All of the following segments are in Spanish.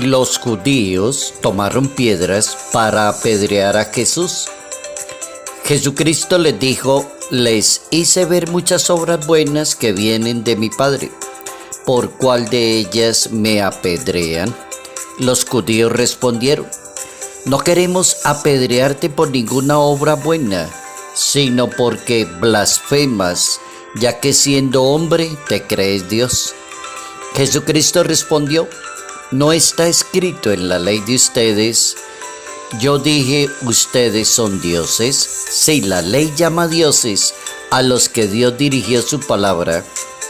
Los judíos tomaron piedras para apedrear a Jesús. Jesucristo les dijo: les hice ver muchas obras buenas que vienen de mi Padre. ¿Por cuál de ellas me apedrean? Los judíos respondieron: no queremos apedrearte por ninguna obra buena, sino porque blasfemas, ya que siendo hombre te crees Dios. Jesucristo respondió: no está escrito en la ley de ustedes, yo dije, ustedes son dioses. Sí, la ley llama dioses a los que Dios dirigió su palabra,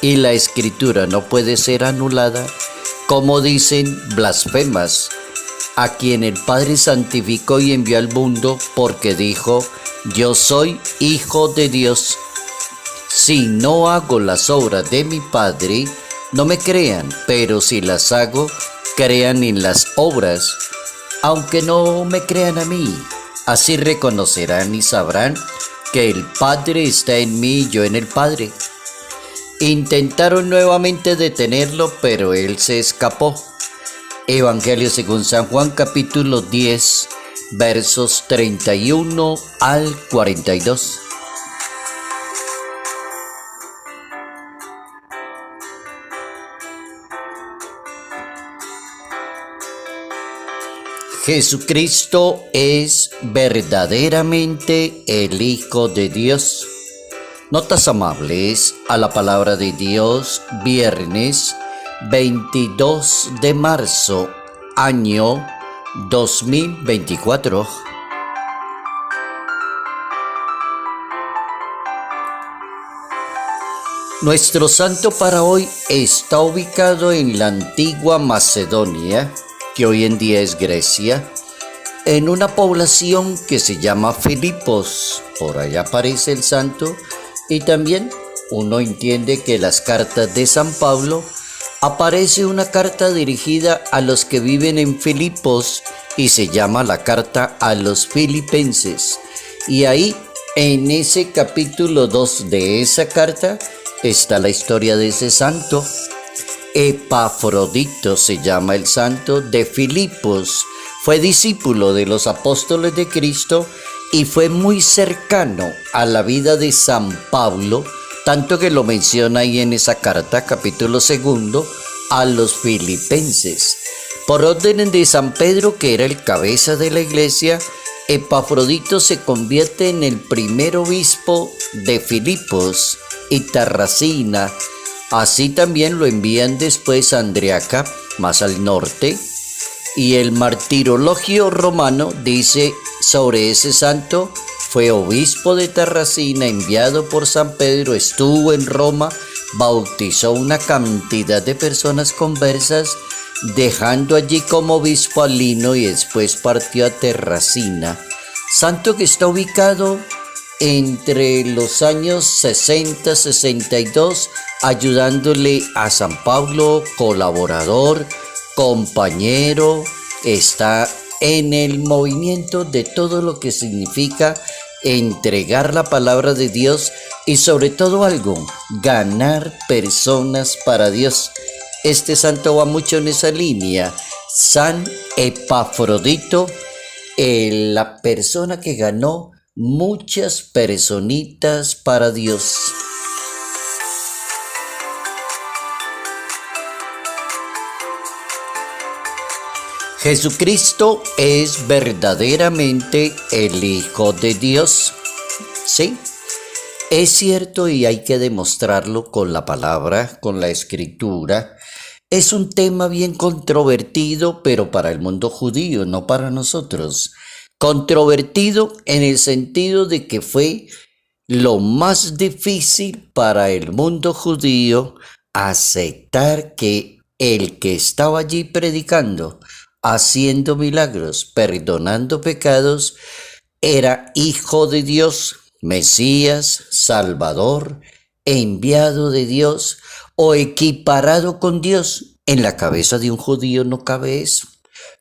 y la escritura no puede ser anulada. Como dicen, blasfemas, a quien el Padre santificó y envió al mundo, porque dijo: yo soy hijo de Dios. Si no hago las obras de mi Padre, no me crean, pero si las hago, crean en las obras, aunque no me crean a mí. Así reconocerán y sabrán que el Padre está en mí y yo en el Padre. Intentaron nuevamente detenerlo, pero él se escapó. Evangelio según San Juan, capítulo 10, versos 31 al 42. Jesucristo es verdaderamente el Hijo de Dios. Notas amables a la palabra de Dios, viernes 22 de marzo, año 2024. Nuestro santo para hoy está ubicado en la antigua Macedonia, que hoy en día es Grecia, en una población que se llama Filipos. Por allá aparece el santo, y también uno entiende que las cartas de San Pablo aparece una carta dirigida a los que viven en Filipos y se llama la carta a los filipenses. Y ahí, en ese capítulo 2 de esa carta, está la historia de ese santo. Epafrodito se llama el santo, de Filipos. Fue discípulo de los apóstoles de Cristo y fue muy cercano a la vida de San Pablo, tanto que lo menciona ahí en esa carta, capítulo 2, a los filipenses. Por orden de San Pedro, que era el cabeza de la iglesia, Epafrodito se convierte en el primer obispo de Filipos y Tarracina. Así también lo envían después a Andriaca, más al norte, y el martirologio romano dice sobre ese santo: fue obispo de Tarracina, enviado por San Pedro, estuvo en Roma, bautizó una cantidad de personas conversas, dejando allí como obispo a Lino, y después partió a Tarracina. Santo que está ubicado entre los años 60-62, ayudándole a San Pablo, colaborador, compañero, está en el movimiento de todo lo que significa entregar la palabra de Dios y sobre todo algo, ganar personas para Dios. Este santo va mucho en esa línea. San Epafrodito, la persona que ganó muchas personitas para Dios. Jesucristo es verdaderamente el Hijo de Dios. Sí, es cierto, y hay que demostrarlo con la palabra, con la escritura. Es un tema bien controvertido, pero para el mundo judío, no para nosotros. Controvertido en el sentido de que fue lo más difícil para el mundo judío aceptar que el que estaba allí predicando, haciendo milagros, perdonando pecados, era Hijo de Dios, Mesías, Salvador, enviado de Dios o equiparado con Dios. En la cabeza de un judío no cabe eso.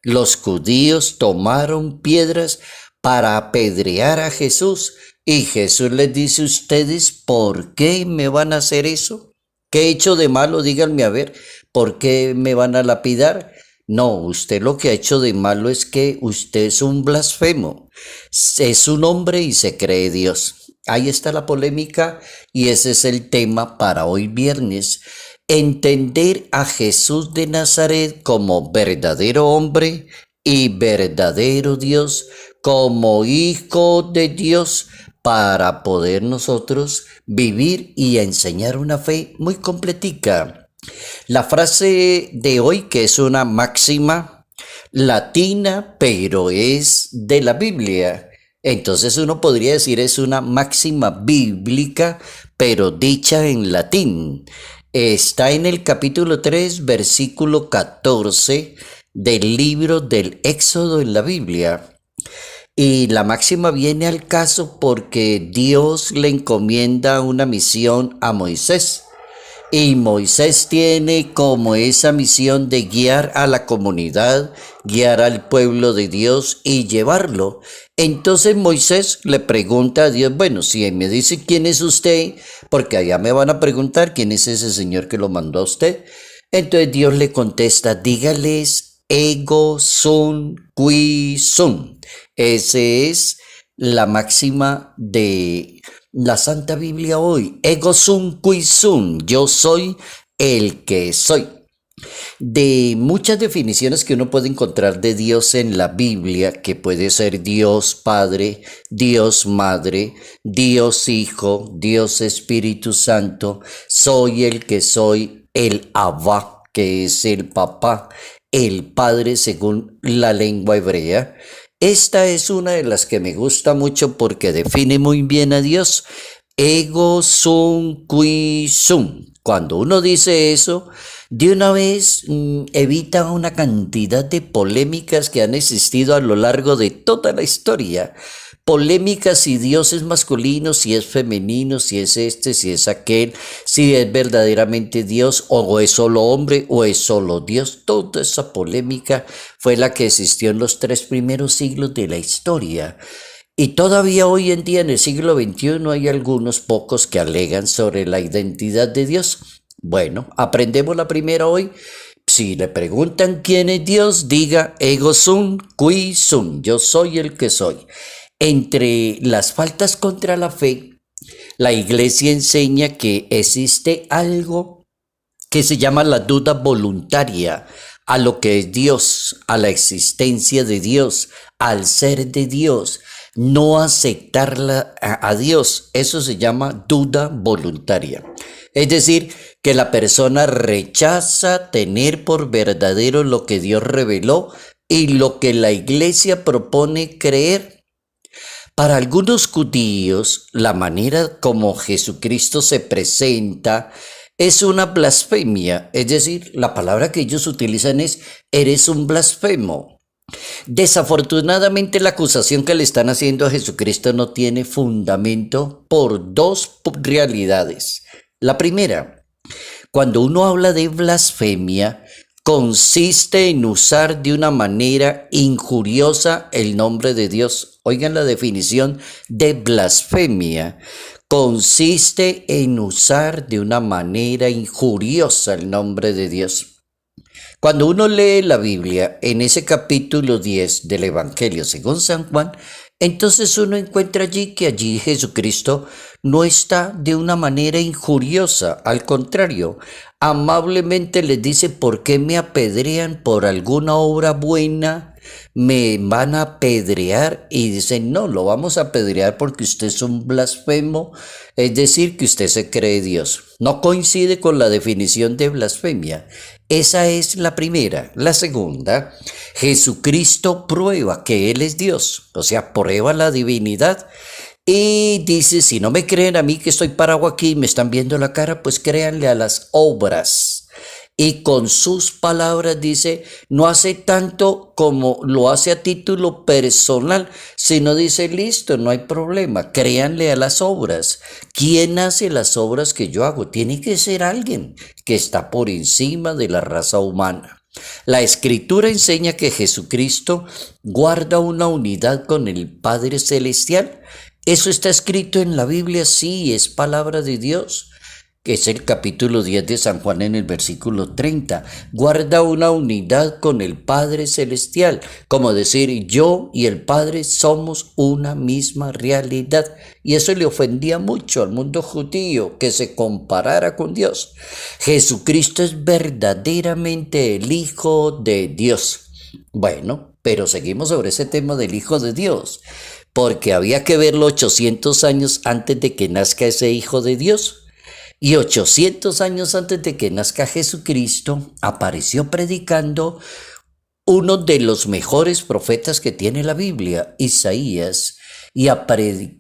Los judíos tomaron piedras para apedrear a Jesús, y Jesús les dice: ustedes, ¿por qué me van a hacer eso? ¿Qué he hecho de malo? Díganme a ver, ¿por qué me van a lapidar? No, usted lo que ha hecho de malo es que usted es un blasfemo, es un hombre y se cree Dios. Ahí está la polémica y ese es el tema para hoy viernes. Entender a Jesús de Nazaret como verdadero hombre y verdadero Dios, como hijo de Dios, para poder nosotros vivir y enseñar una fe muy completica. La frase de hoy, que es una máxima latina, pero es de la Biblia. Entonces uno podría decir es una máxima bíblica, pero dicha en latín. Está en el capítulo 3, versículo 14 del libro del Éxodo en la Biblia. Y la máxima viene al caso porque Dios le encomienda una misión a Moisés. Y Moisés tiene como esa misión de guiar a la comunidad, guiar al pueblo de Dios y llevarlo. Entonces Moisés le pregunta a Dios, bueno, si me dice quién es usted, porque allá me van a preguntar quién es ese señor que lo mandó a usted. Entonces Dios le contesta, dígales ego sum qui sum. Esa es la máxima de la Santa Biblia hoy. Ego sum qui sum. Yo soy el que soy. De muchas definiciones que uno puede encontrar de Dios en la Biblia, que puede ser Dios Padre, Dios Madre, Dios Hijo, Dios Espíritu Santo, soy el que soy, el Abba, que es el papá, el Padre según la lengua hebrea. Esta es una de las que me gusta mucho porque define muy bien a Dios. Ego sum qui sum. Cuando uno dice eso, de una vez evita una cantidad de polémicas que han existido a lo largo de toda la historia. Polémicas si Dios es masculino, si es femenino, si es este, si es aquel, si es verdaderamente Dios o es solo hombre o es solo Dios. Toda esa polémica fue la que existió en los 3 primeros siglos de la historia. Y todavía hoy en día en el siglo XXI hay algunos pocos que alegan sobre la identidad de Dios. Bueno, aprendemos la primera hoy. Si le preguntan quién es Dios, diga ego sum qui sum. Yo soy el que soy. Entre las faltas contra la fe, la Iglesia enseña que existe algo que se llama la duda voluntaria a lo que es Dios, a la existencia de Dios, al ser de Dios. No aceptarla a Dios, eso se llama duda voluntaria. Es decir, que la persona rechaza tener por verdadero lo que Dios reveló y lo que la Iglesia propone creer. Para algunos judíos, la manera como Jesucristo se presenta es una blasfemia, es decir, la palabra que ellos utilizan es, eres un blasfemo. Desafortunadamente la acusación que le están haciendo a Jesucristo no tiene fundamento por 2 realidades. La primera, cuando uno habla de blasfemia, consiste en usar de una manera injuriosa el nombre de Dios. Oigan la definición de blasfemia. Consiste en usar de una manera injuriosa el nombre de Dios. Cuando uno lee la Biblia en ese capítulo 10 del Evangelio según San Juan, entonces uno encuentra que allí Jesucristo no está de una manera injuriosa, al contrario, amablemente les dice, ¿por qué me apedrean por alguna obra buena? Me van a apedrear y dicen, no, lo vamos a apedrear porque usted es un blasfemo, es decir, que usted se cree Dios. No coincide con la definición de blasfemia. Esa es la primera. La segunda, Jesucristo prueba que Él es Dios, o sea, prueba la divinidad. Y dice, si no me creen a mí que estoy parado aquí y me están viendo la cara, pues créanle a las obras. Y con sus palabras dice, no hace tanto como lo hace a título personal, sino dice, listo, no hay problema, créanle a las obras. ¿Quién hace las obras que yo hago? Tiene que ser alguien que está por encima de la raza humana. La Escritura enseña que Jesucristo guarda una unidad con el Padre Celestial. Eso está escrito en la Biblia, sí, es palabra de Dios. que es el capítulo 10 de San Juan en el versículo 30. Guarda una unidad con el Padre Celestial, como decir yo y el Padre somos una misma realidad. Y eso le ofendía mucho al mundo judío, que se comparara con Dios. Jesucristo es verdaderamente el Hijo de Dios. Bueno, pero seguimos sobre ese tema del Hijo de Dios, porque había que verlo 800 años antes de que nazca ese Hijo de Dios. Y 800 años antes de que nazca Jesucristo, apareció predicando uno de los mejores profetas que tiene la Biblia, Isaías, y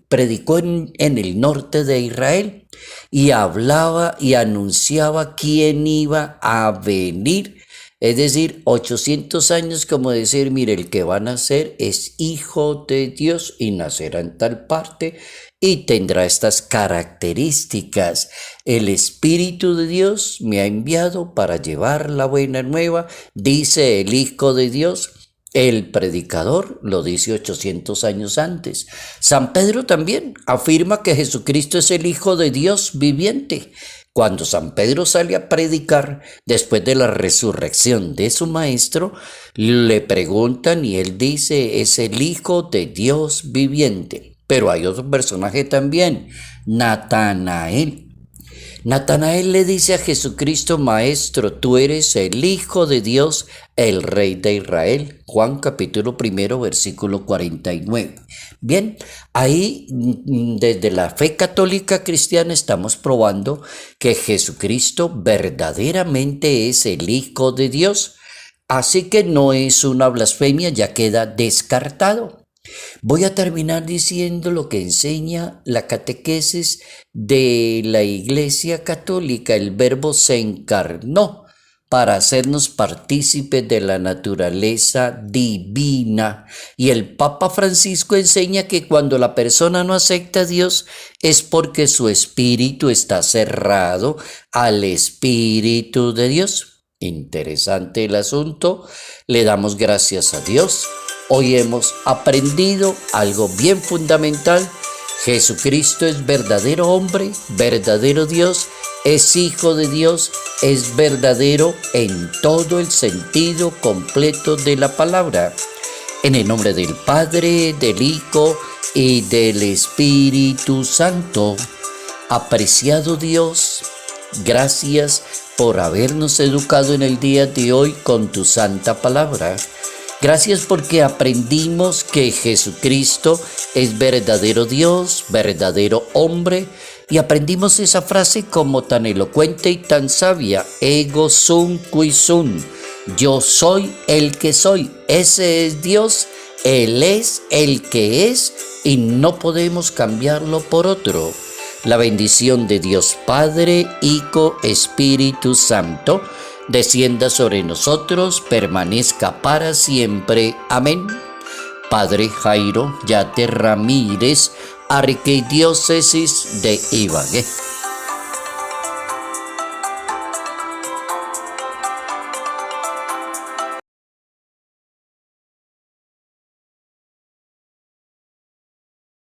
predicó en el norte de Israel, y hablaba y anunciaba quién iba a venir. Es decir, 800 años como decir, mire, el que va a nacer es hijo de Dios y nacerá en tal parte y tendrá estas características. El Espíritu de Dios me ha enviado para llevar la buena nueva, dice el Hijo de Dios. El predicador lo dice 800 años antes. San Pedro también afirma que Jesucristo es el Hijo de Dios viviente. Cuando San Pedro sale a predicar después de la resurrección de su maestro, le preguntan y él dice, es el Hijo de Dios viviente. Pero hay otro personaje también, Natanael. Natanael le dice a Jesucristo, Maestro, tú eres el Hijo de Dios, el Rey de Israel. Juan capítulo 1, versículo 49. Bien, ahí desde la fe católica cristiana estamos probando que Jesucristo verdaderamente es el Hijo de Dios. Así que no es una blasfemia, ya queda descartado. Voy a terminar diciendo lo que enseña la catequesis de la Iglesia Católica. El Verbo se encarnó para hacernos partícipes de la naturaleza divina. Y el Papa Francisco enseña que cuando la persona no acepta a Dios es porque su espíritu está cerrado al Espíritu de Dios. Interesante el asunto. Le damos gracias a Dios. Hoy hemos aprendido algo bien fundamental. Jesucristo es verdadero hombre, verdadero Dios, es Hijo de Dios, es verdadero en todo el sentido completo de la palabra. En el nombre del Padre, del Hijo y del Espíritu Santo. Apreciado Dios, gracias por habernos educado en el día de hoy con tu santa palabra. Gracias porque aprendimos que Jesucristo es verdadero Dios, verdadero hombre, y aprendimos esa frase como tan elocuente y tan sabia, ego sum qui sum, yo soy el que soy, ese es Dios, Él es el que es y no podemos cambiarlo por otro. La bendición de Dios Padre, Hijo, Espíritu Santo, descienda sobre nosotros, permanezca para siempre. Amén. Padre Jairo Yate Ramírez, Arquidiócesis de Ibagué.